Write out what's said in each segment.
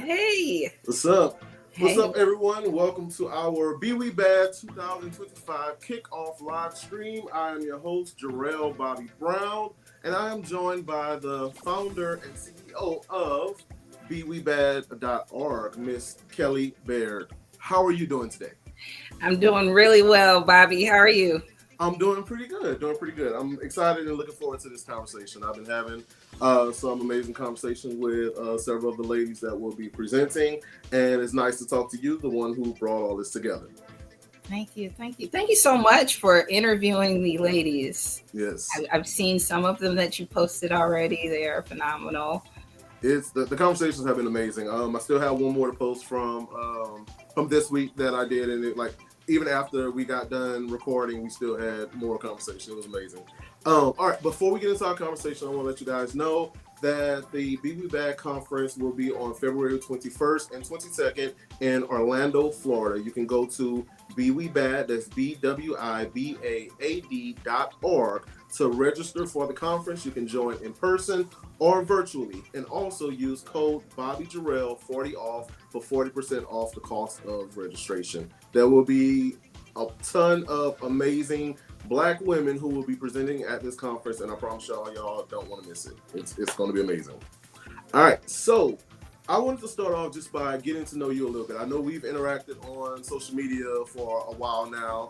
Hey. What's up? What's Hey. up, everyone? Welcome to our BWIBAAD 2025 Kickoff live stream. I am your host, Jarel Brown, and I am joined by the founder and CEO of BWIBAAD.org, Miss Kelly Baird. How are you doing today? I'm doing really well, Bobby. How are you? I'm doing pretty good. I'm excited and looking forward to this conversation. I've been having some amazing conversation with several of the ladies that will be presenting, and it's nice to talk to you, the one who brought all this together. Thank you so much for interviewing the ladies. Yes, I've seen some of them that you posted already. They are phenomenal. It's the conversations have been amazing. I still have one more to post from this week that I did, and even after we got done recording, we still had more conversation. It was amazing. All right, before we get into our conversation, I want to let you guys know that the BWIBAAD Conference will be on February 21st and 22nd in Orlando, Florida. You can go to BWIBAAD, that's BWIBAAD.org, to register for the conference. You can join in person or virtually, and also use code BobbyJarel40 off for 40% off the cost of registration. There will be a ton of amazing Black women who will be presenting at this conference, and I promise y'all don't want to miss it. It's going to be amazing. All right, so I wanted to start off just by getting to know you a little bit. I know we've interacted on social media for a while now,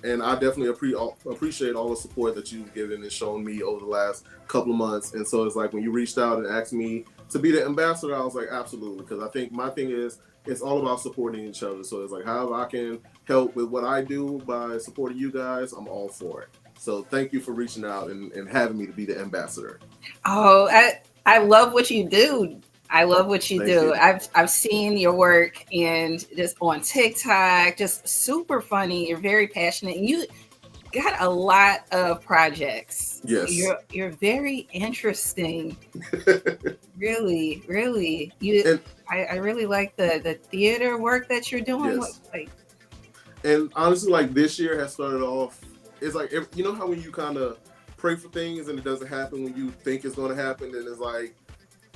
and I definitely appreciate all the support that you've given and shown me over the last couple of months. And so it's like when you reached out and asked me to be the ambassador, I was like, absolutely, because I think my thing is it's all about supporting each other. So it's like, however I can help with what I do by supporting you guys, I'm all for it. So thank you for reaching out and having me to be the ambassador. Oh, I love what you do. I love what you do. I've seen your work and just on TikTok, just super funny. You're very passionate, and you got a lot of projects. Yes, you're very interesting. really. I really like the theater work that you're doing. Yes. And honestly, like this year has started off. It's like, you know how when you kind of pray for things and it doesn't happen when you think it's going to happen, and it's like.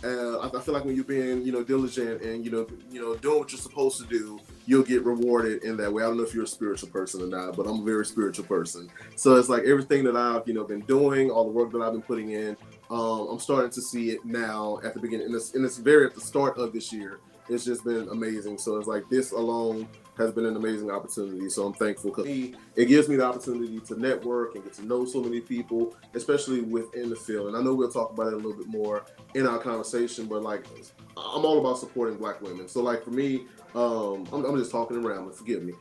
I feel like when you're being, diligent and doing what you're supposed to do, you'll get rewarded in that way. I don't know if you're a spiritual person or not, but I'm a very spiritual person. So it's like everything that I've been doing, all the work that I've been putting in, I'm starting to see it now at the beginning, and it's very at the start of this year. It's just been amazing. So it's like this alone has been an amazing opportunity. So I'm thankful because it gives me the opportunity to network and get to know so many people, especially within the field. And I know we'll talk about it a little bit more in our conversation, but like I'm all about supporting Black women. So like for me, I'm just talking and rambling, forgive me.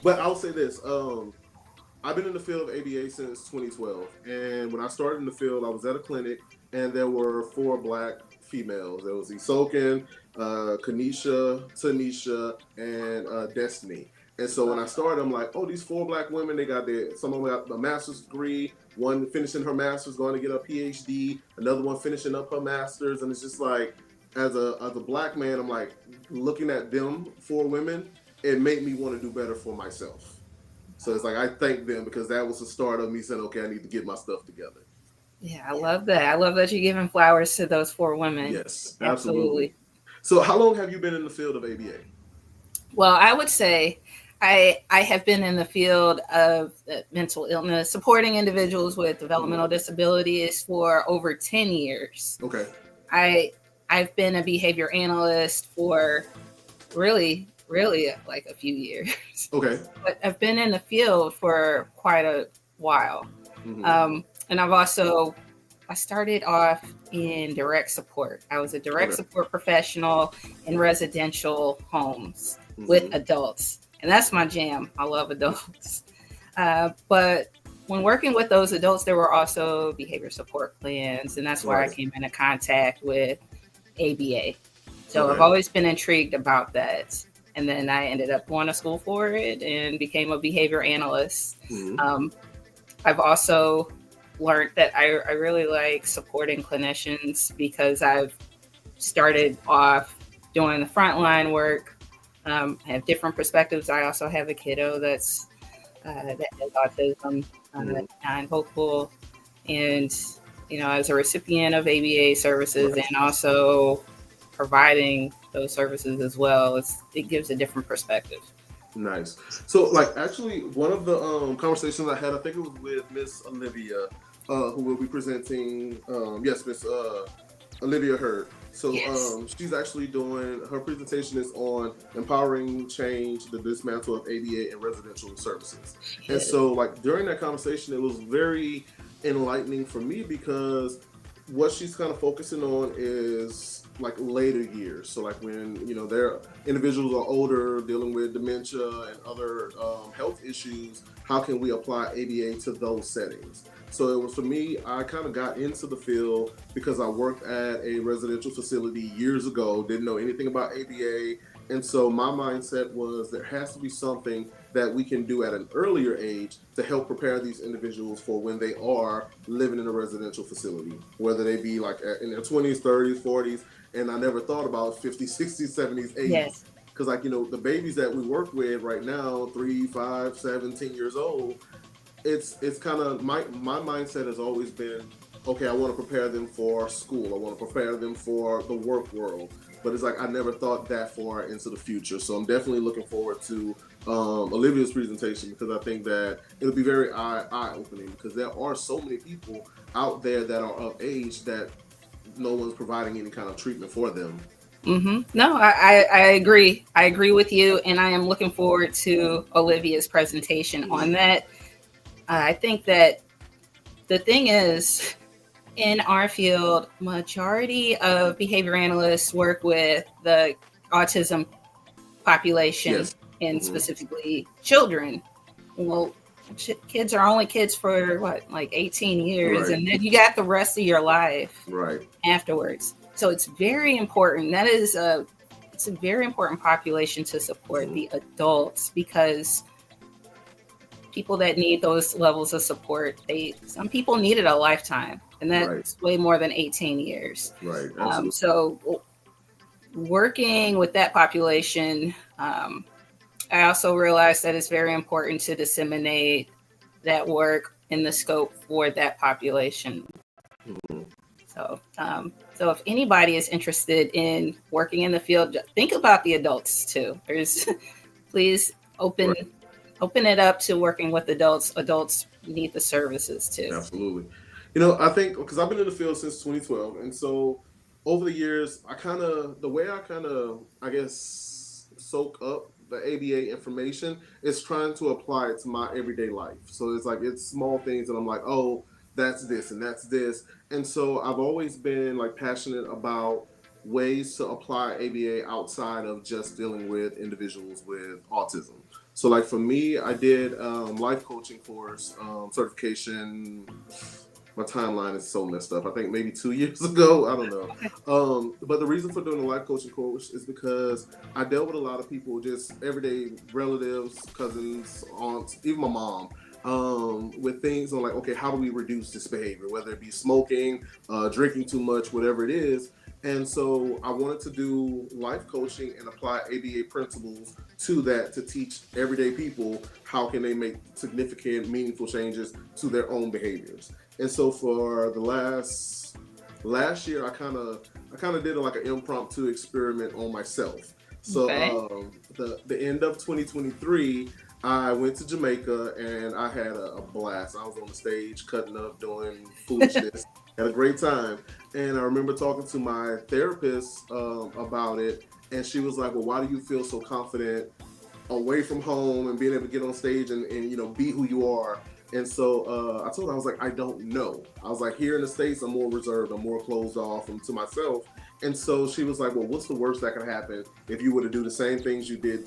But I'll say this, I've been in the field of ABA since 2012. And when I started in the field, I was at a clinic and there were 4 Black females. There was Isoken, Kanisha, Tanisha, and Destiny. And so when I started, I'm like, oh, these 4 Black women, some of them got a master's degree, one finishing her master's, going to get a PhD, another one finishing up her master's. And it's just like, as a Black man, I'm like, looking at them 4 women, it made me want to do better for myself. So it's like, I thank them because that was the start of me saying, okay, I need to get my stuff together. Yeah, I love that. I love that you're giving flowers to those 4 women. Yes, absolutely. So how long have you been in the field of ABA? Well, I would say I have been in the field of mental illness, supporting individuals with developmental disabilities for over 10 years. Okay. I've been a behavior analyst for really like a few years. Okay. But I've been in the field for quite a while. Mm-hmm. And I started off in direct support. I was a direct support professional in residential homes with adults. And that's my jam. I love adults. But when working with those adults, there were also behavior support plans. And that's why I came into contact with ABA. So I've always been intrigued about that. And then I ended up going to school for it and became a behavior analyst. I've also learned that I really like supporting clinicians because I've started off doing the frontline work. I have different perspectives. I also have a kiddo that has autism, non-vocal, and as a recipient of ABA services and also providing those services as well, it gives a different perspective. Nice. So, like, actually, one of the conversations I had, I think it was with Miss Olivia, who will be presenting. Yes, Miss Olivia Hurd. So, Yes. she's actually doing her presentation is on empowering change, the dismantle of ABA and residential services. And so, like, during that conversation, it was very enlightening for me because what she's kind of focusing on is like later years. So like when their individuals are older, dealing with dementia and other health issues, how can we apply ABA to those settings? So it was, for me, I kind of got into the field because I worked at a residential facility years ago, didn't know anything about ABA. And so my mindset was there has to be something that we can do at an earlier age to help prepare these individuals for when they are living in a residential facility, whether they be like in their 20s, 30s, 40s. And I never thought about 50s, 60s, 70s, 80s. Yes. Because like, the babies that we work with right now, 3, 5, 7, 10 years old, it's kind of, my mindset has always been, okay, I want to prepare them for school. I want to prepare them for the work world. But it's like I never thought that far into the future. So I'm definitely looking forward to Olivia's presentation, because I think that it'll be very eye-opening, because there are so many people out there that are of age that no one's providing any kind of treatment for them. Mm-hmm. No, I agree. I agree with you. And I am looking forward to Olivia's presentation on that. I think that the thing is, in our field, majority of behavior analysts work with the autism population. Yes. And specifically children. Well, kids are only kids for like 18 years, right. And then you got the rest of your life right afterwards. So it's very important. It's a very important population to support the adults, because people that need those levels of support, some people need it a lifetime, and that's way more than 18 years. Right. So working with that population, I also realized that it's very important to disseminate that work in the scope for that population. So if anybody is interested in working in the field, think about the adults too. Please open it up to working with adults. Adults need the services too. Absolutely. I think because I've been in the field since 2012, and so over the years, the way I guess soak up the ABA information is trying to apply it to my everyday life. So it's like, it's small things that I'm like, oh, that's this and that's this. And so I've always been like passionate about ways to apply ABA outside of just dealing with individuals with autism. So like for me, I did life coaching course certification. My timeline is so messed up. I think maybe 2 years ago. I don't know. But the reason for doing the life coaching course is because I dealt with a lot of people, just everyday relatives, cousins, aunts, even my mom, with things on like, okay, how do we reduce this behavior, whether it be smoking, drinking too much, whatever it is. And so I wanted to do life coaching and apply ABA principles to that, to teach everyday people how can they make significant, meaningful changes to their own behaviors. And so for the last year, I kind of did like an impromptu experiment on myself. So the end of 2023, I went to Jamaica and I had a blast. I was on the stage cutting up, doing foolishness, had a great time. And I remember talking to my therapist about it, and she was like, well, why do you feel so confident away from home and being able to get on stage and be who you are? And so I told her, I was like, I don't know. I was like, here in the States, I'm more reserved. I'm more closed off to myself. And so she was like, well, what's the worst that could happen if you were to do the same things you did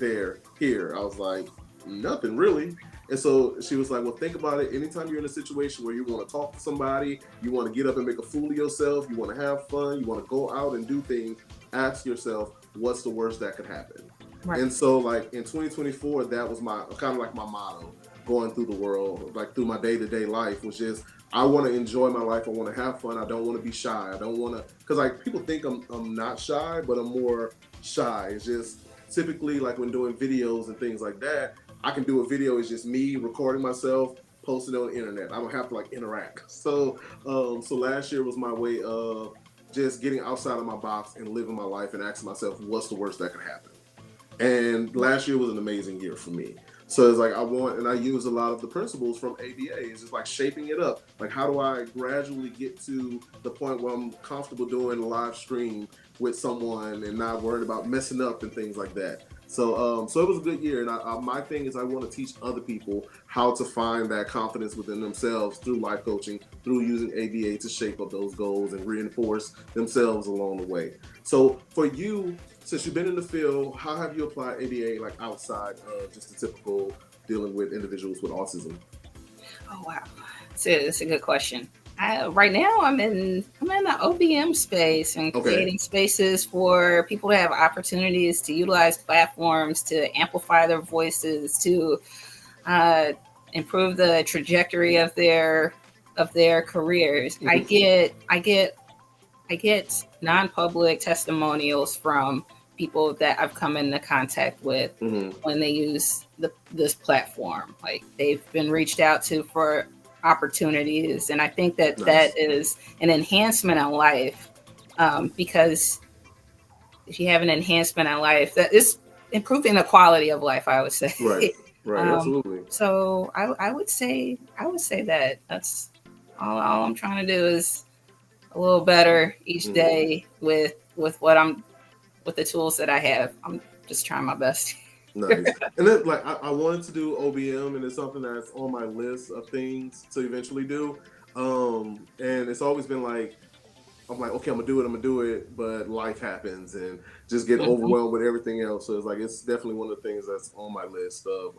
here? I was like, nothing really. And so she was like, well, think about it. Anytime you're in a situation where you want to talk to somebody, you want to get up and make a fool of yourself, you want to have fun, you want to go out and do things, ask yourself, what's the worst that could happen? Right. And so like in 2024, that was my kind of like my motto going through the world, like through my day-to-day life, was just, I want to enjoy my life. I want to have fun. I don't want to be shy. I don't want to, because like people think I'm not shy, but I'm more shy. It's just typically like when doing videos and things like that, I can do a video. It's just me recording myself, posting it on the internet. I don't have to like interact. So last year was my way of just getting outside of my box and living my life and asking myself, what's the worst that could happen? And last year was an amazing year for me. So it's like I use a lot of the principles from ABA. It's just like shaping it up. Like, how do I gradually get to the point where I'm comfortable doing a live stream with someone and not worried about messing up and things like that. So it was a good year. And my thing is I want to teach other people how to find that confidence within themselves through life coaching, through using ABA to shape up those goals and reinforce themselves along the way. So for you, since you've been in the field, how have you applied ABA like outside of just the typical dealing with individuals with autism? Oh wow, it's a good question. Right now, I'm in the OBM space and creating spaces for people to have opportunities to utilize platforms to amplify their voices, to improve the trajectory of their careers. Mm-hmm. I get non-public testimonials from people that I've come into contact with mm-hmm. when they use this platform. Like, they've been reached out to for opportunities, and I think that that is an enhancement in life, because if you have an enhancement in life, that is improving the quality of life, I would say. Right, absolutely. So I would say that that's all I'm trying to do is a little better each day with the tools that I have. I'm just trying my best. Nice. And then, like, I wanted to do OBM, and it's something that's on my list of things to eventually do. And it's always been like, I'm like, okay, I'm gonna do it, but life happens and just get overwhelmed with everything else. So it's like, it's definitely one of the things that's on my list of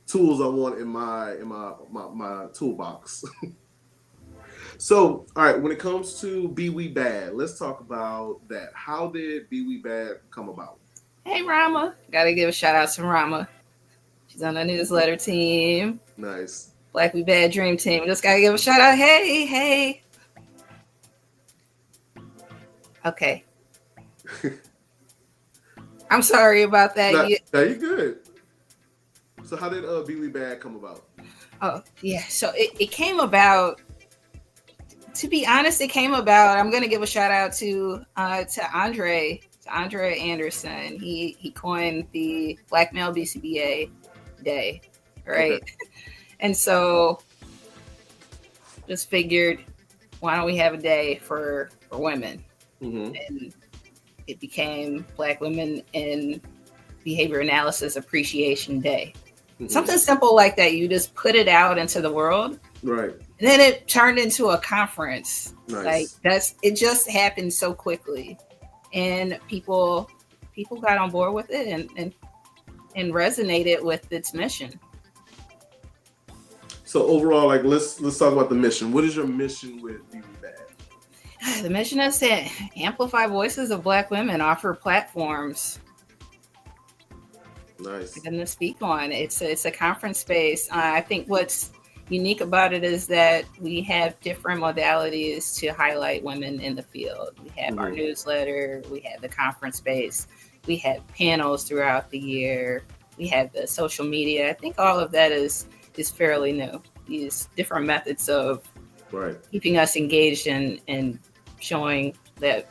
tools I want in my toolbox. So, all right, when it comes to BWIBAAD, let's talk about that. How did BWIBAAD come about? Hey, Rama. Got to give a shout out to Rama. She's on the newsletter team. Nice. BWIBAAD Dream Team. Just got to give a shout out. Hey. Okay. I'm sorry about that. No, you're good. So how did BWIBAAD come about? Oh, yeah. So it came about. To be honest, it came about. I'm going to give a shout out to Andre Anderson. He coined the Black Male BCBA Day, right? Okay. And so just figured, why don't we have a day for women? Mm-hmm. And it became Black Women in Behavior Analysis Appreciation Day. Mm-hmm. Something simple like that. You just put it out into the world. Right. And then it turned into a conference. Nice. Like, it just happened so quickly. And people got on board with it and resonated with its mission. So overall, like, let's talk about the mission. What is your mission with BWIBAAD? The mission is to amplify voices of Black women, offer platforms. Nice. And to speak on. It's a conference space. I think what's unique about it is that we have different modalities to highlight women in the field. We have our newsletter, we have the conference space, we have panels throughout the year, we have the social media. I think all of that is fairly new. These different methods of keeping us engaged and showing that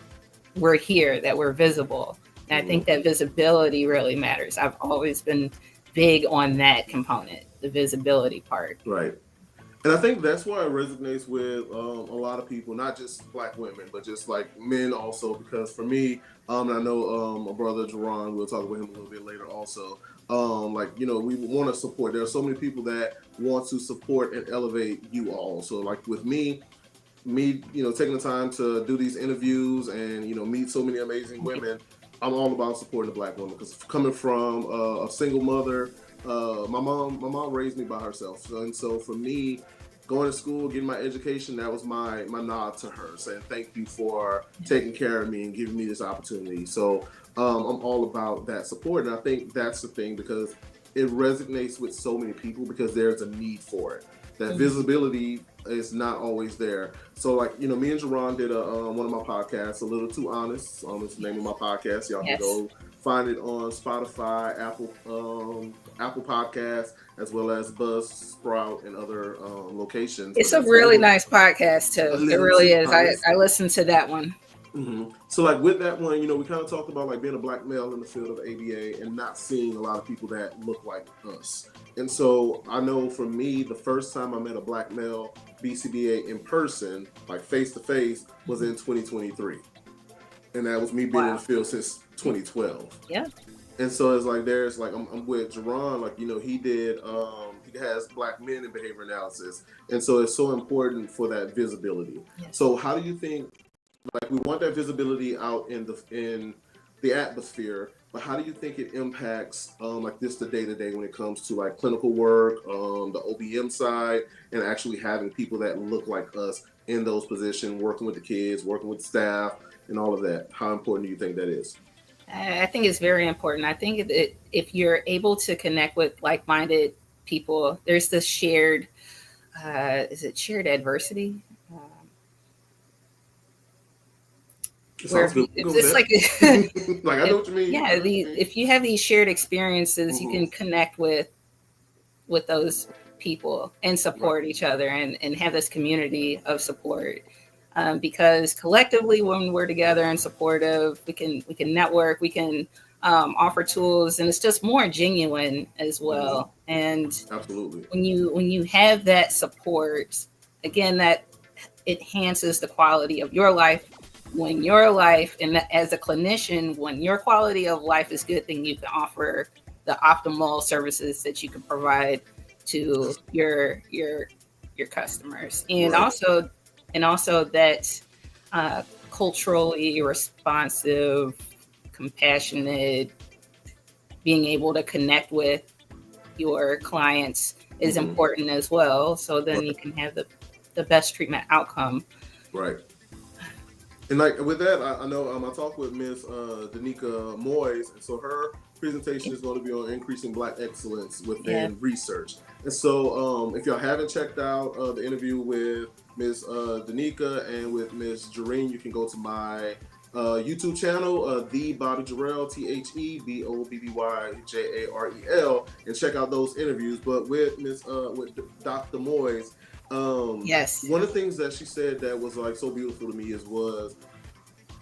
we're here, that we're visible. And I think that visibility really matters. I've always been big on that component, the visibility part. Right. And I think that's why it resonates with a lot of people, not just Black women, but just like men also, because for me, and I know my brother Jerron, we'll talk about him a little bit later also, we want to support. There are so many people that want to support and elevate you all. So like with me, taking the time to do these interviews and, meet so many amazing women, I'm all about supporting the Black woman, because coming from a single mother, my mom raised me by herself. And so for me, going to school, getting my education, that was my nod to her, saying thank you for taking care of me and giving me this opportunity. So I'm all about that support. And I think that's the thing, because it resonates with so many people because there's a need for it. That visibility is not always there. So like, me and Jerron did one of my podcasts, A Little Too Honest. It's the name of my podcast. Y'all can go find it on Spotify, Apple Podcasts, as well as Buzzsprout and other locations. It's a really nice podcast too. It really is. I listened to that one. Mm-hmm. So like with that one, we kind of talked about like being a black male in the field of ABA and not seeing a lot of people that look like us. And so I know for me, the first time I met a black male BCBA in person, like face to face, was in 2023. And that was me being in the field since 2012. Yeah. And so it's like, there's like, I'm with Jerron, like, he did, he has black men in behavior analysis. And so it's so important for that visibility. Yes. So how do you think, like, we want that visibility out in the atmosphere, but how do you think it impacts like this the day-to-day when it comes to like clinical work, the OBM side, and actually having people that look like us in those positions, working with the kids, working with staff, and all of that? How important do you think that is? I think it's very important. I think that if you're able to connect with like-minded people, there's this shared, is it shared adversity? Where it's like, like I know what you mean. Yeah, if you have these shared experiences, you can connect with those people and support each other and have this community of support. Because collectively, when we're together and supportive, we can network, we can offer tools, and it's just more genuine as well. And absolutely, when you have that support, again, that enhances the quality of your life. When your life, and as a clinician, when your quality of life is good, then you can offer the optimal services that you can provide to your customers, and also that culturally responsive, compassionate, being able to connect with your clients is important as well. So then you can have the best treatment outcome. Right. And like with that, I know I talked with Ms. Danica Moyes, and so her presentation is going to be on increasing Black excellence within research. And so if y'all haven't checked out the interview with Ms. Danica and with Ms. Jareen, you can go to my YouTube channel, the Bobby Jarel, TheBobbyJarel, and check out those interviews. But with with Dr. Moyes, one of the things that she said that was like so beautiful to me was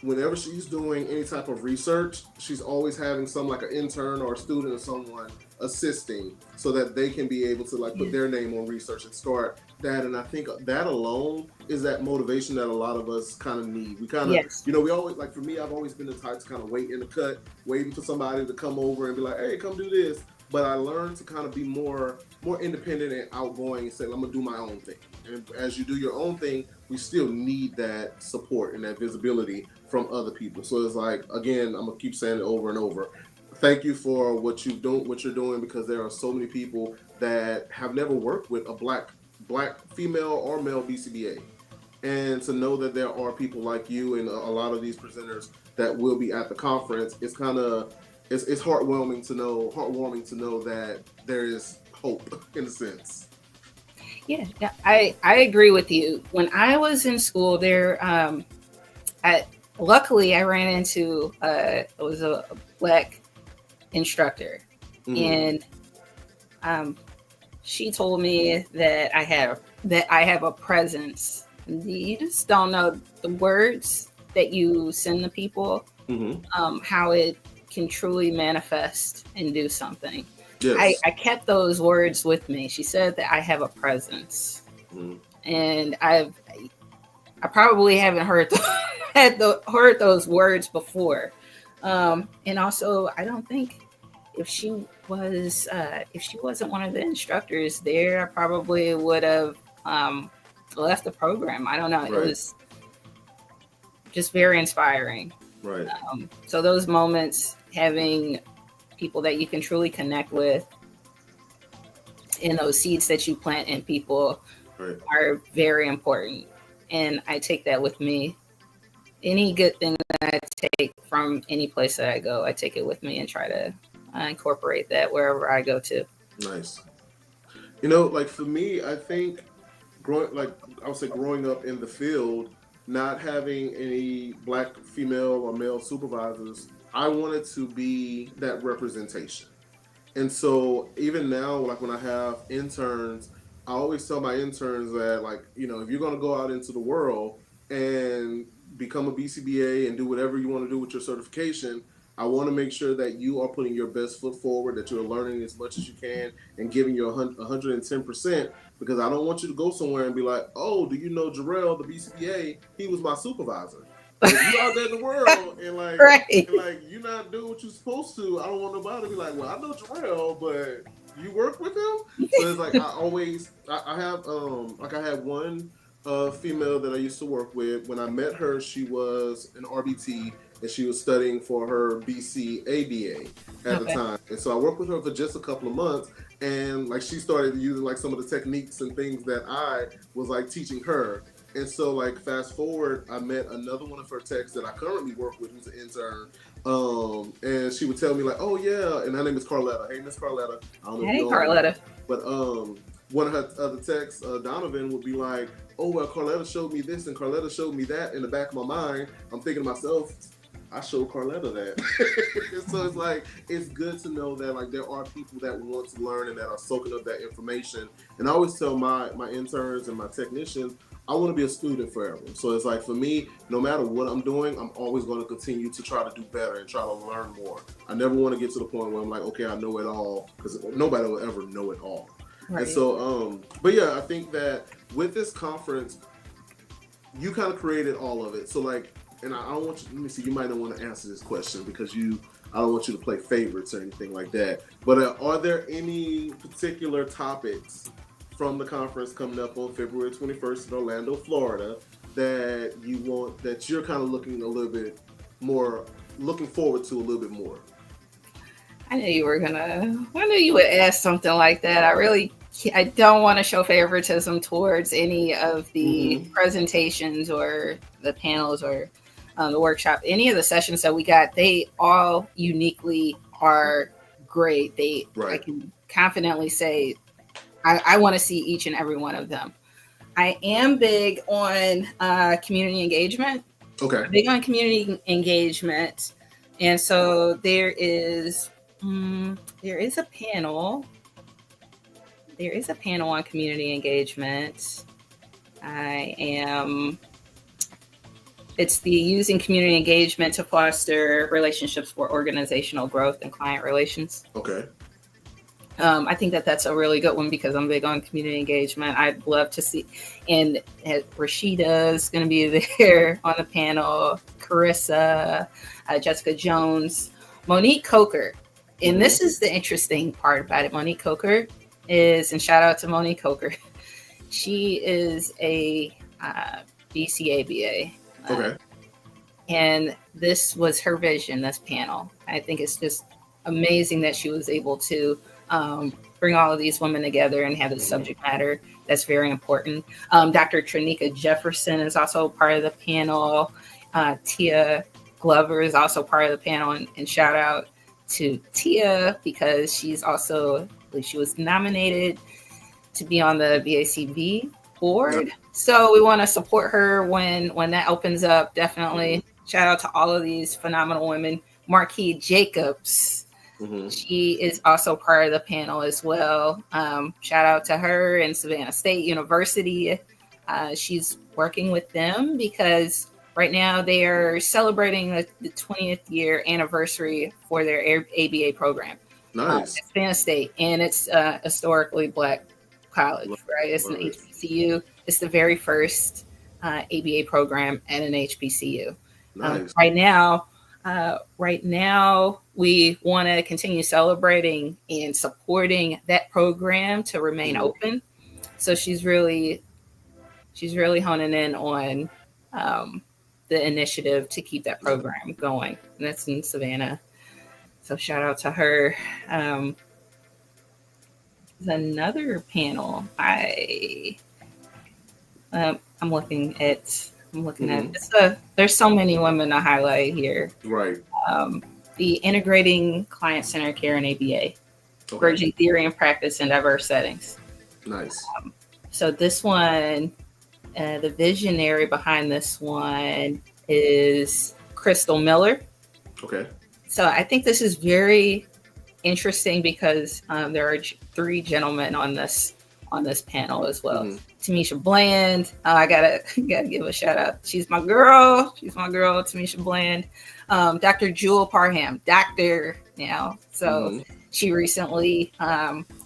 whenever she's doing any type of research, she's always having like an intern or a student or someone assisting so that they can be able to like put their name on research and start that. And I think that alone is that motivation that a lot of us kind of need. We kind of, we always, like for me, I've always been the type to kind of wait in the cut, waiting for somebody to come over and be like, hey, come do this. But I learned to kind of be more independent and outgoing and say, I'm going to do my own thing. And as you do your own thing, we still need that support and that visibility from other people. So it's like, again, I'm going to keep saying it over and over. Thank you for what you're doing, because there are so many people that have never worked with a black female or male BCBA. And to know that there are people like you and a lot of these presenters that will be at the conference, it's kind of, it's heartwarming to know that there is hope in a sense. Yeah, I agree with you. When I was in school, luckily I ran into it was a Black instructor, and she told me that I have a presence. You just don't know the words that you send to people, how it can truly manifest and do something. Yes. I kept those words with me. She said that I have a presence, and I probably haven't heard those words before. And also, I don't think if she wasn't one of the instructors there, I probably would have left the program. I don't know. Right. It was just very inspiring. Right. So those moments, having people that you can truly connect with, and those seeds that you plant in people are very important. And I take that with me. Any good thing that I take from any place that I go, I take it with me and try to incorporate that wherever I go to. Nice. Like for me, I think growing up in the field, not having any Black female or male supervisors I wanted to be that representation. And so even now, like when I have interns, I always tell my interns that, like, you know, if you're going to go out into the world and become a BCBA and do whatever you want to do with your certification, I want to make sure that you are putting your best foot forward, that you're learning as much as you can and giving your 110%, because I don't want you to go somewhere and be like, oh, do you know Jarel, the BCBA? He was my supervisor. If you out there in the world and like, Right. and like you're not doing what you're supposed to, I don't want nobody to be like, well, I know Jarel, but you work with him. So it's like I have like I had one female that I used to work with. When I met her, she was an RBT and she was studying for her BC ABA at the time. And so I worked with her for just a couple of months, and like she started using like some of the techniques and things that I was like teaching her. And so, like, fast forward, I met another one of her techs that I currently work with, who's an intern. And she would tell me, like, oh, yeah. And her name is Carletta. Hey, Miss Carletta. I don't know if you know Carletta. her, but one of her other techs, Donovan, would be like, oh, well, Carletta showed me this and Carletta showed me that. In the back of my mind, I'm thinking to myself, I showed Carletta that. So it's like, it's good to know that like there are people that want to learn and that are soaking up that information. And I always tell my interns and my technicians, I want to be a student forever. So it's like, for me, no matter what I'm doing, I'm always going to continue to try to do better and try to learn more. I never want to get to the point where I'm like, okay, I know it all, because nobody will ever know it all. Right. And so, but yeah, I think that with this conference, you kind of created all of it. So like, and I don't want you, let me see, you might not want to answer this question because I don't want you to play favorites or anything like that. But are there any particular topics from the conference coming up on February 21st in Orlando, Florida, that you're kind of looking forward to a little bit more? I knew you would ask something like that. I don't want to show favoritism towards any of the presentations or the panels or the workshop. Any of the sessions that we got, they all uniquely are great. I can confidently say I want to see each and every one of them. I am big on community engagement. Okay. Big on community engagement. And so there is a panel. There is a panel on community engagement. It's the using community engagement to foster relationships for organizational growth and client relations. Okay. I think that's a really good one because I'm big on community engagement. I'd love to see, and Rashida is going to be there on the panel, Carissa, Jessica Jones, Monique Coker. And this is the interesting part about it. Monique Coker and shout out to Monique Coker. She is a BCABA. Okay. And this was her vision, this panel. I think it's just amazing that she was able to bring all of these women together and have this subject matter that's very important. Dr. Trinika Jefferson is also part of the panel. Tia Glover is also part of the panel. And shout out to Tia because she was nominated to be on the BACB board. Yep. So we want to support her when that opens up. Definitely. Shout out to all of these phenomenal women. Marquis Jacobs. She is also part of the panel as well. Shout out to her and Savannah State University. She's working with them because right now they are celebrating the 20th year anniversary for their ABA program. Nice. At Savannah State, and it's historically Black college, right? It's an HBCU. It's the very first ABA program at an HBCU. Nice. Right now, we want to continue celebrating and supporting that program to remain open. So she's really honing in on the initiative to keep that program going. And that's in Savannah. So shout out to her. There's another panel. I'm looking at. There's so many women to highlight here. Right. The integrating client-centered care in ABA, bridging theory and practice in diverse settings. Nice. So this one, the visionary behind this one is Crystal Miller. Okay. So I think this is very interesting because there are three gentlemen on this panel as well. Tamisha Bland, I gotta give a shout out. She's my girl, Tamisha Bland. Dr. Jewel Parham, doctor now. So she recently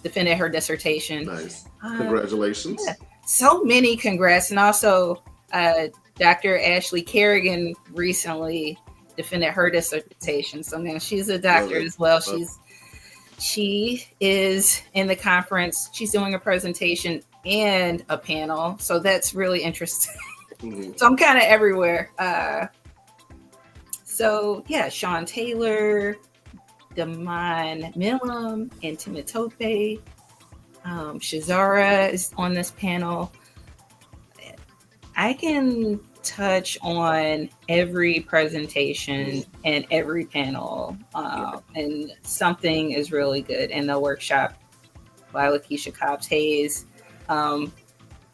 defended her dissertation. Nice. Congratulations. Yeah. So many congrats. And also Dr. Ashley Kerrigan recently defended her dissertation. So now she's a doctor as well. She is in the conference. She's doing a presentation and a panel. So that's really interesting. So I'm kind of everywhere. So yeah, Sean Taylor, Damon Milam, and Timitope. Shazara is on this panel. I can touch on every presentation and every panel, and something is really good. And the workshop by Lakeisha Cobbs-Hayes,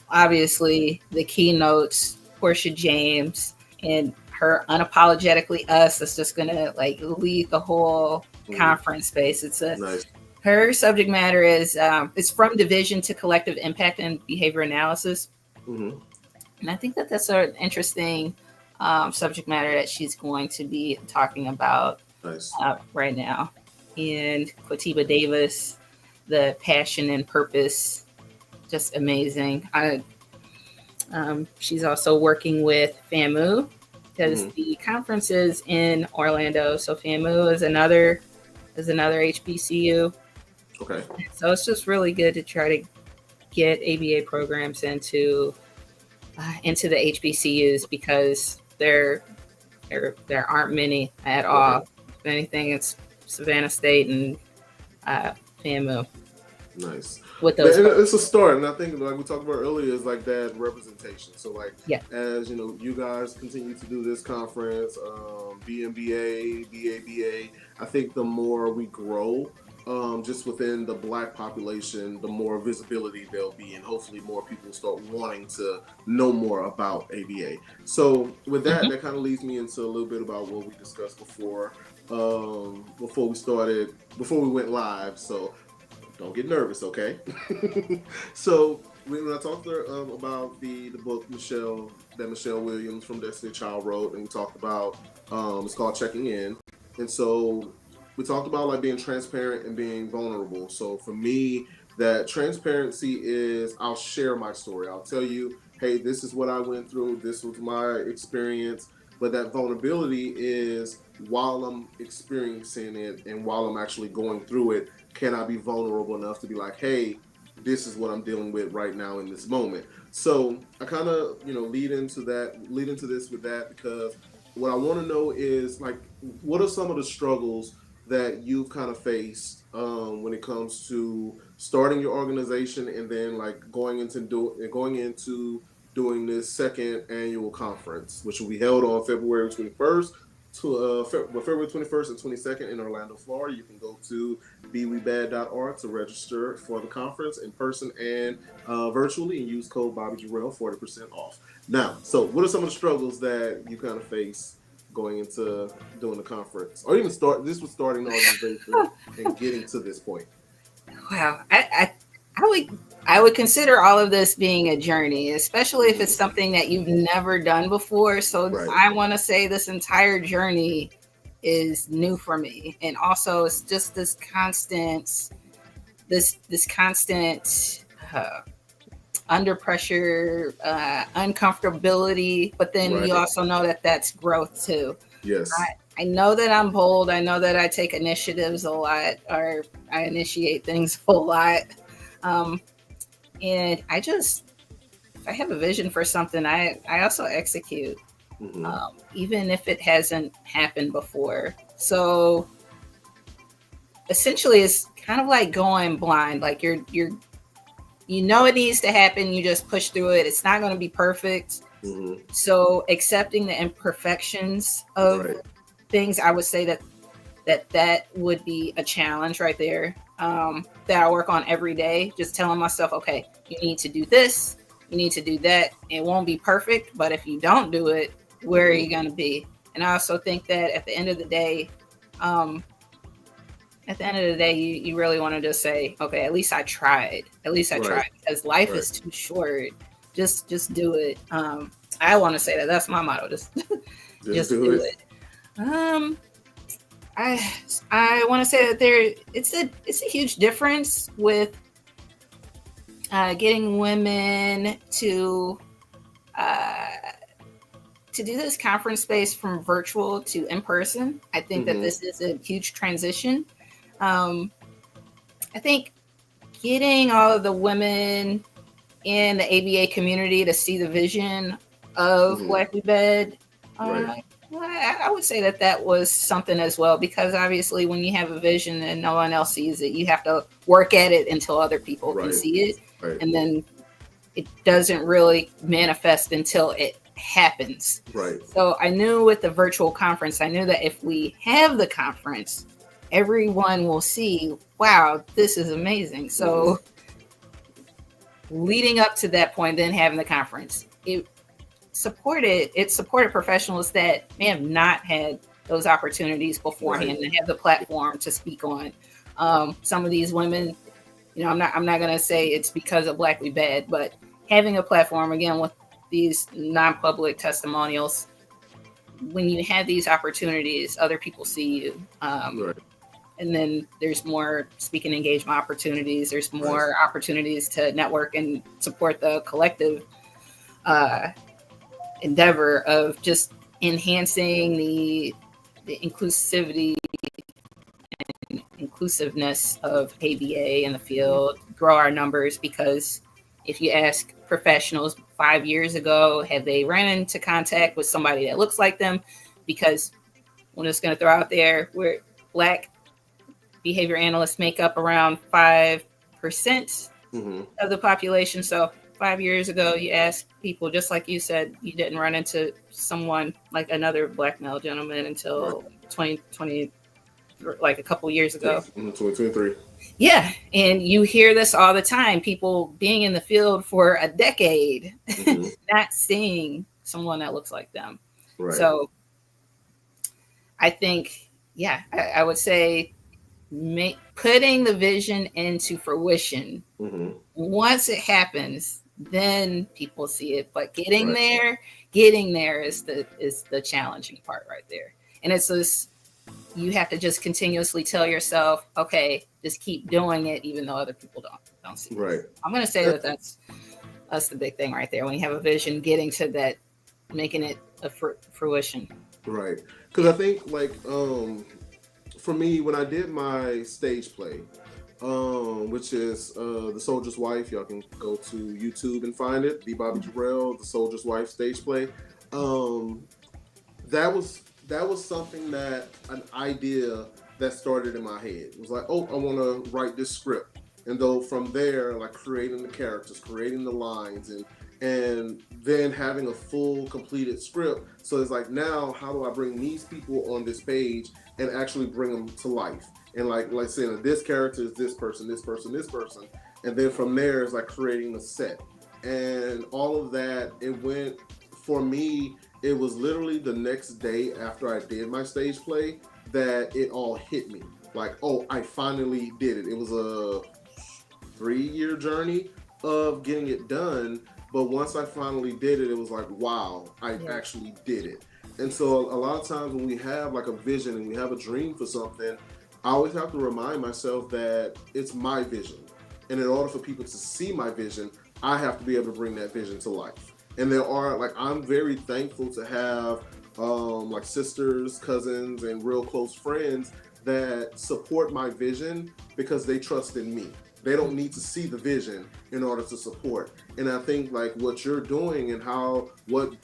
obviously the keynotes, Portia James, and her Unapologetically Us is just gonna like lead the whole conference space. It's her subject matter is it's from division to collective impact and behavior analysis. And I think that that's an interesting subject matter that she's going to be talking about right now. And Quatiba Davis, the passion and purpose, just amazing. She's also working with FAMU because the conference is in Orlando. So FAMU is another HBCU. Okay. So it's just really good to try to get ABA programs into the HBCUs because there aren't many at all. If anything, it's Savannah State and FAMU. Nice. With those, it's a start, and I think like we talked about earlier is like that representation. So like, as you know, you guys continue to do this conference, BMBA, BABA. I think the more we grow, just within the Black population, the more visibility there'll be, and hopefully more people start wanting to know more about ABA. So with that, that kind of leads me into a little bit about what we discussed before we went live. So don't get nervous, okay? So when I talked to her about the book Michelle Williams from Destiny Child wrote, and we talked about it's called Checking In, and so we talked about like being transparent and being vulnerable. So for me, that transparency is I'll share my story. I'll tell you, hey, this is what I went through. This was my experience. But that vulnerability is while I'm experiencing it and while I'm actually going through it, can I be vulnerable enough to be like, hey, this is what I'm dealing with right now in this moment. So I kind of, lead into this with that, because what I want to know is like, what are some of the struggles that you've kind of faced when it comes to starting your organization and then like going into doing this second annual conference, which will be held on February 21st to February 21st and 22nd in Orlando, Florida. You can go to BWIBAAD.org to register for the conference in person and virtually, and use code Bobby Jarel 40% off. Now, so what are some of the struggles that you kind of face going into doing the conference, or even starting the organization and getting to this point? Wow, I would consider all of this being a journey, especially if it's something that you've never done before. So I want to say this entire journey is new for me, and also it's just this constant under pressure, uncomfortability, but then you also know that that's growth too. Yes. I know that I'm bold. I know that I take initiatives a lot, or I initiate things a lot. And if I have a vision for something, I also execute, even if it hasn't happened before. So essentially it's kind of like going blind. Like it needs to happen. You just push through it. It's not going to be perfect. So accepting the imperfections of things, I would say that would be a challenge right there. That I work on every day, just telling myself, okay, you need to do this, you need to do that. It won't be perfect, but if you don't do it, where are you going to be? And I also think that at the end of the day, At the end of the day, you really want to just say, okay, at least I tried. At least I tried, because life is too short. Just do it. I want to say that. That's my motto. Just do it. I want to say that it's a huge difference with getting women to do this conference space from virtual to in person. I think that this is a huge transition. I think getting all of the women in the ABA community to see the vision of BWIBAAD, I would say that was something as well, because obviously when you have a vision and no one else sees it, you have to work at it until other people can see it. And then it doesn't really manifest until it happens. So I knew with the virtual conference, I knew that if we have the conference, everyone will see, wow, this is amazing. So leading up to that point, then having the conference, it supported professionals that may have not had those opportunities beforehand and have the platform to speak on. Some of these women, I'm not going to say it's because of BWIBAAD, but having a platform, again, with these non-public testimonials, when you have these opportunities, other people see you. And then there's more speaking engagement opportunities. There's more opportunities to network and support the collective endeavor of just enhancing the inclusivity and inclusiveness of ABA in the field, grow our numbers. Because if you ask professionals 5 years ago, have they ran into contact with somebody that looks like them? Because I'm just going to throw out there, where Black behavior analysts make up around 5% of the population. So 5 years ago, you ask people, just like you said, you didn't run into someone like another Black male gentleman until 2020, like a couple years ago. 2023. Yeah. And you hear this all the time, people being in the field for a decade, not seeing someone that looks like them. So I think, I would say putting the vision into fruition. Once it happens, then people see it. But getting there is the challenging part right there. And it's this, you have to just continuously tell yourself, okay, just keep doing it, even though other people don't see it. I'm going to say that's the big thing right there. When you have a vision, getting to that, making it a fruition. Because I think, like, for me, when I did my stage play, which is The Soldier's Wife, y'all can go to YouTube and find it, Jarel, The Soldier's Wife stage play. That was something an idea that started in my head. It was like, oh, I want to write this script. And though from there, like creating the characters, creating the lines, and then having a full completed script. So it's like, now how do I bring these people on this page and actually bring them to life? And like saying, this character is this person, this person, this person. And then from there is like creating a set. And all of that, for me, it was literally the next day after I did my stage play that it all hit me. Like, oh, I finally did it. It was a 3-year journey of getting it done. But once I finally did it, it was like, wow, I actually did it. And so a lot of times when we have like a vision and we have a dream for something, I always have to remind myself that it's my vision. And in order for people to see my vision, I have to be able to bring that vision to life. And I'm very thankful to have like sisters, cousins, and real close friends that support my vision because they trust in me. They don't need to see the vision in order to support. And I think like what you're doing and what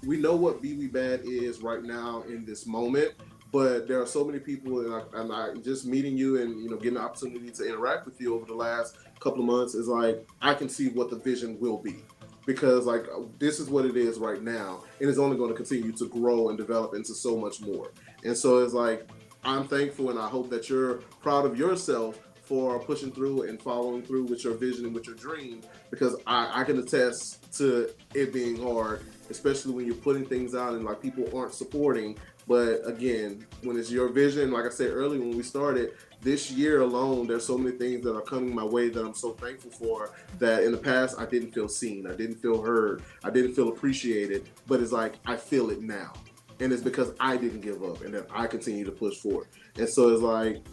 we know what BWIBAAD is right now in this moment, but there are so many people, and I just meeting you and getting the opportunity to interact with you over the last couple of months is like, I can see what the vision will be. Because like this is what it is right now, and it's only going to continue to grow and develop into so much more. And so it's like, I'm thankful, and I hope that you're proud of yourself for pushing through and following through with your vision and with your dream, because I can attest to it being hard, especially when you're putting things out and like people aren't supporting But again, when it's your vision, like I said earlier when we started, this year alone, there's so many things that are coming my way that I'm so thankful for, that in the past I didn't feel seen, I didn't feel heard, I didn't feel appreciated, but it's like I feel it now. And it's because I didn't give up and that I continue to push forward. And so it's like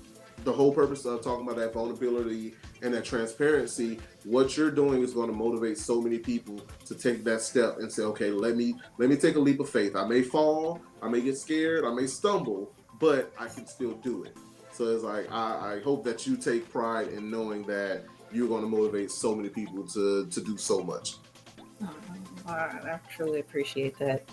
the whole purpose of talking about that vulnerability and that transparency, what you're doing is going to motivate so many people to take that step and say, okay, let me take a leap of faith. I may fall, I may get scared, I may stumble, but I can still do it. So it's like, I hope that you take pride in knowing that you're going to motivate so many people to do so much. I truly appreciate that.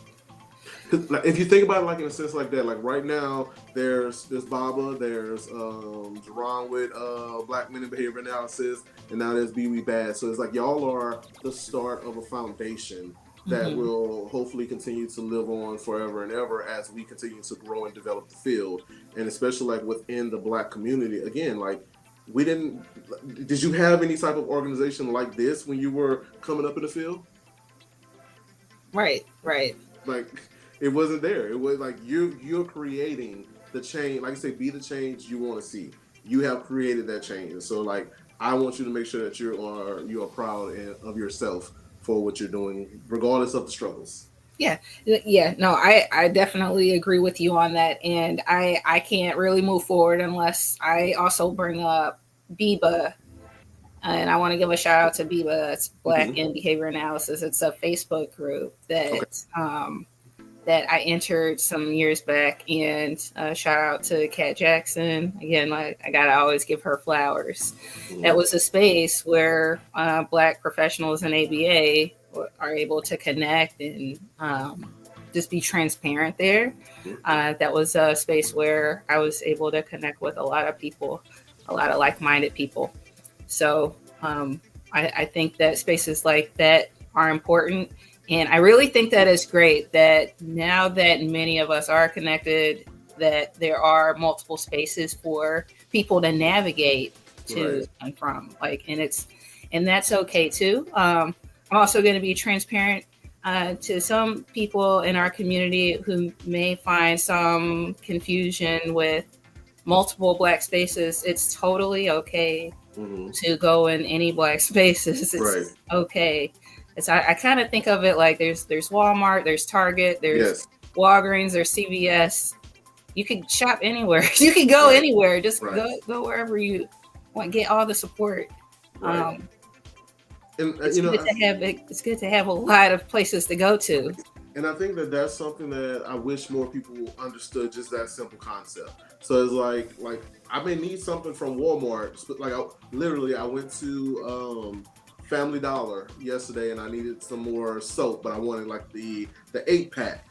Like, if you think about it, like in a sense like that, like right now, there's BABA, there's Jarel with Black Men in Behavior Analysis, and now there's BWIBAAD. So it's like y'all are the start of a foundation that will hopefully continue to live on forever and ever as we continue to grow and develop the field, and especially like within the Black community. Again, like did you have any type of organization like this when you were coming up in the field? Right. Like, it wasn't there. It was like you're creating the change. Like I say, be the change you want to see. You have created that change, and so like I want you to make sure that you are proud of yourself for what you're doing, regardless of the struggles. Yeah. No, I definitely agree with you on that, and I can't really move forward unless I also bring up BWIBAAD. And I want to give a shout out to BWIBAAD. It's Black in Behavior Analysis. It's a Facebook group that that I entered some years back. And shout out to Kat Jackson. Again, like I gotta always give her flowers. That was a space where Black professionals in ABA are able to connect and just be transparent there. That was a space where I was able to connect with a lot of people, a lot of like-minded people. So I think that spaces like that are important. And I really think that it's great that now that many of us are connected, that there are multiple spaces for people to navigate to and from. Like, and that's okay too. I'm also going to be transparent to some people in our community who may find some confusion with multiple Black spaces. It's totally okay to go in any Black spaces. It's okay. I kind of think of it like there's Walmart, there's Target, there's Walgreens, there's CVS. You can shop anywhere. You can go anywhere. Just go wherever you want. Get all the support. And it's good to have a lot of places to go to. And I think that that's something that I wish more people understood, just that simple concept. So it's like I may need something from Walmart. Like I went to Family Dollar yesterday and I needed some more soap, but I wanted like the 8-pack.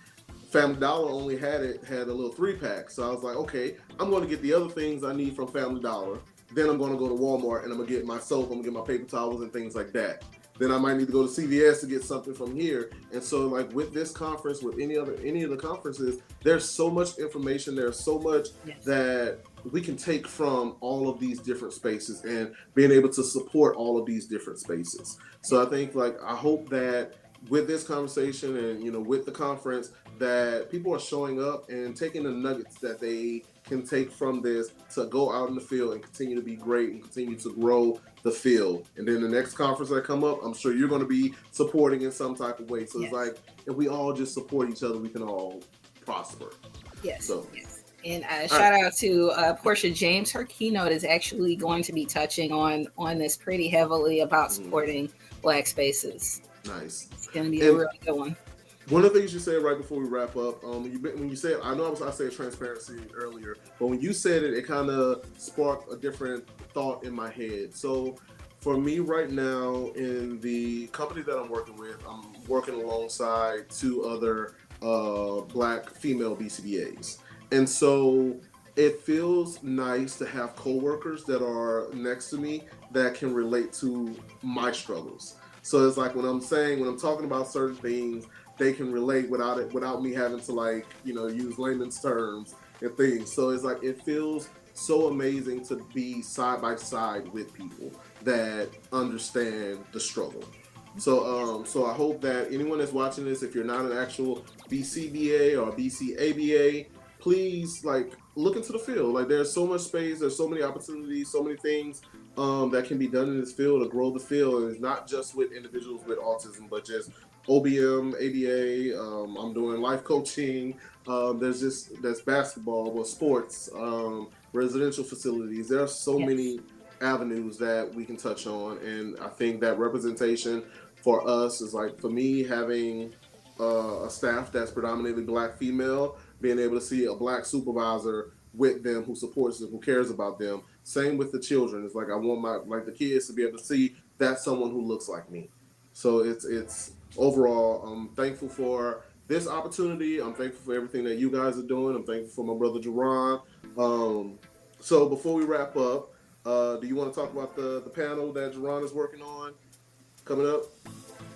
Family Dollar only had a little 3-pack. So I was like, okay, I'm going to get the other things I need from Family Dollar. Then I'm going to go to Walmart and I'm going to get my soap, I'm going to get my paper towels and things like that. Then I might need to go to CVS to get something from here. And so like with this conference, with any of the conferences, there's so much information, there's so much that we can take from all of these different spaces and being able to support all of these different spaces. So I think I hope that with this conversation and with the conference that people are showing up and taking the nuggets that they can take from this to go out in the field and continue to be great and continue to grow the field. And then the next conference that come up, I'm sure you're going to be supporting in some type of way. So it's like if we all just support each other, we can all prosper. And shout out to Portia James. Her keynote is actually going to be touching on this pretty heavily about supporting Black spaces. Nice. It's going to be a really good one. One of the things you said right before we wrap up, when you said, I know I said transparency earlier, but when you said it, it kind of sparked a different thought in my head. So for me right now, in the company that I'm working alongside 2 other Black female BCBAs. And so it feels nice to have coworkers that are next to me that can relate to my struggles. So it's like when I'm talking about certain things, they can relate without me having to use layman's terms and things. So it's like it feels so amazing to be side by side with people that understand the struggle. So I hope that anyone that's watching this, if you're not an actual BCBA or BCABA, please like look into the field. Like there's so much space, there's so many opportunities, so many things that can be done in this field to grow the field. And it's not just with individuals with autism, but just OBM, ABA. I'm doing life coaching. There's basketball, well, sports, residential facilities. There are so many avenues that we can touch on, and I think that representation for us is like, for me, having a staff that's predominantly Black female, being able to see a Black supervisor with them who supports them, who cares about them. Same with the children. It's like I want the kids to be able to see that's someone who looks like me. So it's overall, I'm thankful for this opportunity. I'm thankful for everything that you guys are doing. I'm thankful for my brother Jerron. So before we wrap up, do you want to talk about the panel that Jerron is working on coming up?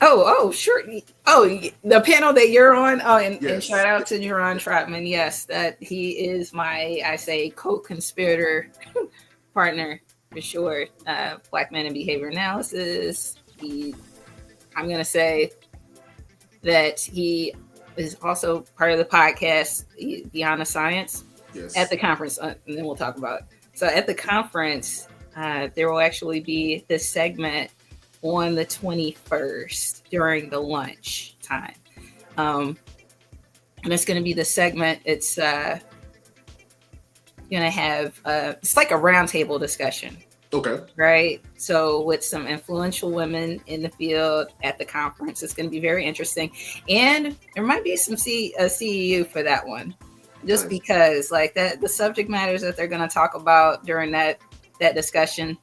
Oh, sure. Oh, the panel that you're on. Oh, and shout out to Jerron Trotman. Yes, that he is my, I say, co-conspirator partner for sure. Black Men in Behavior Analysis. I'm going to say that he is also part of the podcast, Beyond the Science, at the conference. And then we'll talk about it. So at the conference, there will actually be this segment on the 21st during the lunch time. And it's going to be the segment. It's going to have, it's like a roundtable discussion. Okay. Right. So with some influential women in the field at the conference, it's going to be very interesting. And there might be some CEU for that one, just because like that, the subject matters that they're going to talk about during that discussion,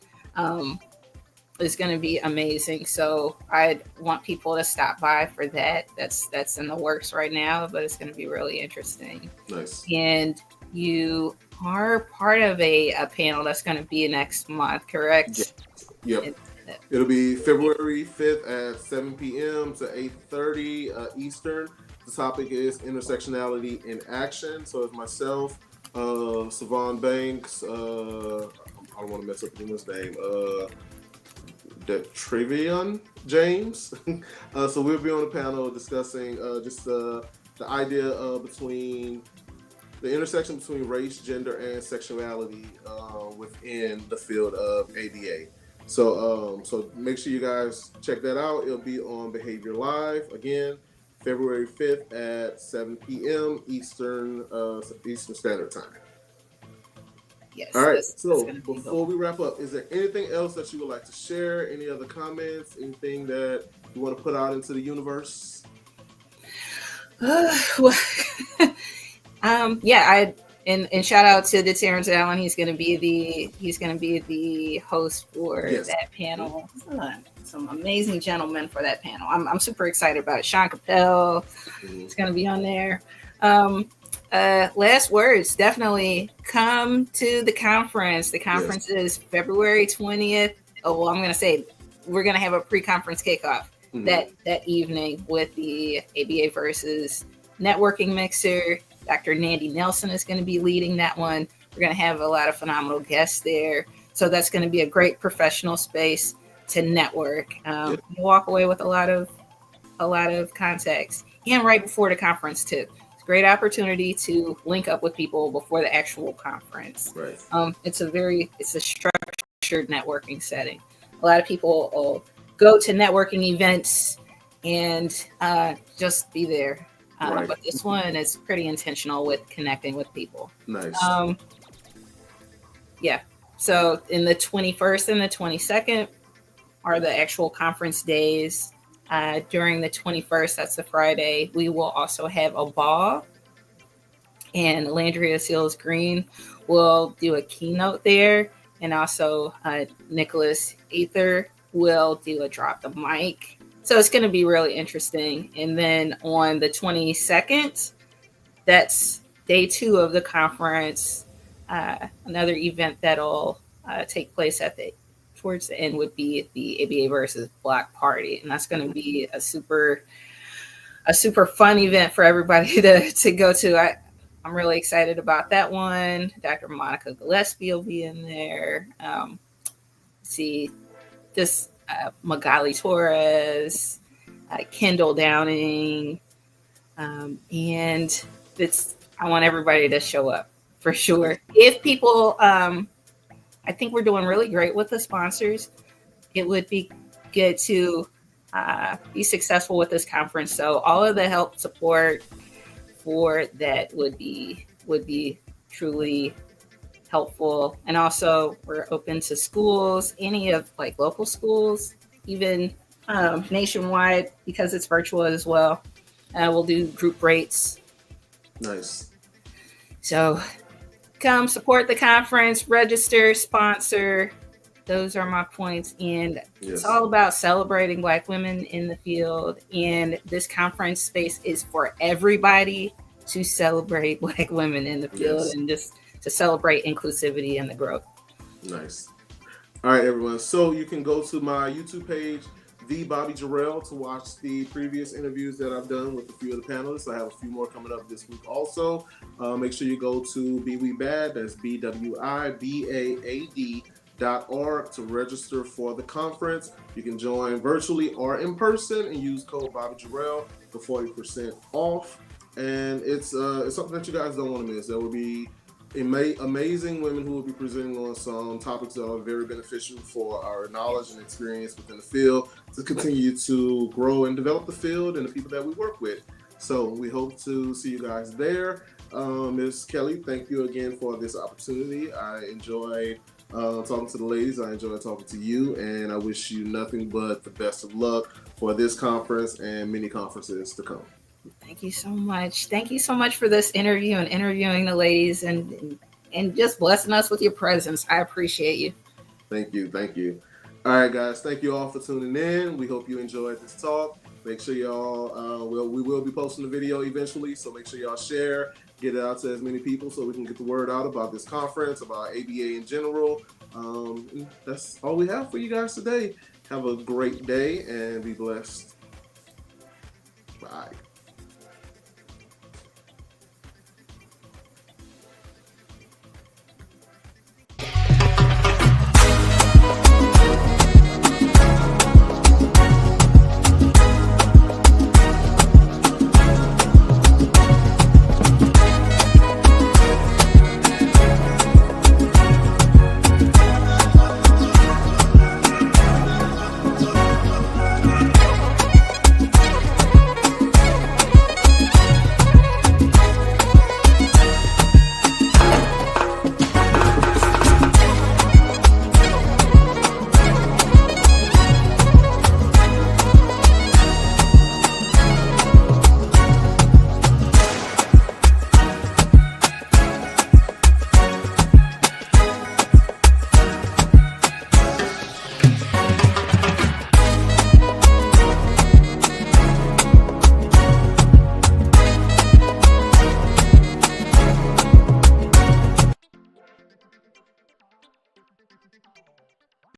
is going to be amazing. So I want people to stop by for that. That's in the works right now, but it's going to be really interesting. Nice. And you are part of a panel that's going to be next month, correct? Yep. It'll be February 5th at 7 p.m. to 8:30 Eastern. The topic is intersectionality in action. So it's myself, Savon Banks, I don't want to mess up his name, Trevion James. So we'll be on the panel discussing just the idea between the intersection between race, gender, and sexuality within the field of ABA. So make sure you guys check that out. It'll be on Behavior Live again, February 5th at 7 p.m. Eastern Standard Time. Yes. All right. So before we wrap up, is there anything else that you would like to share? Any other comments? Anything that you want to put out into the universe? And shout out to the Terrence Allen. He's going to be the host for that panel. Some amazing gentlemen for that panel. I'm super excited about it. Sean Capel is going to be on there. Last words, definitely come to the conference. The conference is February 20th. Oh, well, I'm going to say we're going to have a pre-conference kickoff that evening with the ABAVerzus networking mixer. Dr. Nandy Nelson is going to be leading that one. We're going to have a lot of phenomenal guests there. So that's going to be a great professional space to network. You walk away with a lot of contacts. And right before the conference too. It's a great opportunity to link up with people before the actual conference. Right. It's a structured networking setting. A lot of people will go to networking events and just be there. But this one is pretty intentional with connecting with people. Nice. So in the 21st and the 22nd are the actual conference days. During the 21st, that's the Friday, we will also have a ball. And Landria Seals Green will do a keynote there. And also Nicholas Ether will do a drop the mic. So it's going to be really interesting. And then on the 22nd, that's day 2 of the conference. Another event that'll take place towards the end would be the ABAVerzus Block Party. And that's going to be a super fun event for everybody to go to. I'm really excited about that one. Dr. Monica Gillespie will be in there. Magali Torres, Kendall Downing, and I want everybody to show up for sure. If people, I think we're doing really great with the sponsors. It would be good to be successful with this conference. So all of the help support for that would be truly helpful. And also we're open to schools, any of like local schools, even nationwide, because it's virtual as well. We'll do group rates. Nice. So come support the conference, register, sponsor. Those are my points. And it's all about celebrating Black women in the field. And this conference space is for everybody to celebrate Black women in the field and just to celebrate inclusivity and the growth. Nice. All right, everyone. So you can go to my YouTube page, The Bobby Jarel, to watch the previous interviews that I've done with a few of the panelists. I have a few more coming up this week also. Make sure you go to BWIBAAD, that's BWIBAAD.org, to register for the conference. You can join virtually or in person and use code Bobby Jarel for 40% off. And it's something that you guys don't want to miss. There will be amazing women who will be presenting on some topics that are very beneficial for our knowledge and experience within the field to continue to grow and develop the field and the people that we work with. So we hope to see you guys there. Ms. Kelly, thank you again for this opportunity. I enjoyed talking to the ladies. I enjoyed talking to you, and I wish you nothing but the best of luck for this conference and many conferences to come. Thank you so much. Thank you so much for this interview and interviewing the ladies and just blessing us with your presence. I appreciate you. Thank you. Thank you. All right, guys. Thank you all for tuning in. We hope you enjoyed this talk. Make sure y'all, we will be posting the video eventually, so make sure y'all share, get it out to as many people so we can get the word out about this conference, about ABA in general. That's all we have for you guys today. Have a great day and be blessed. Bye.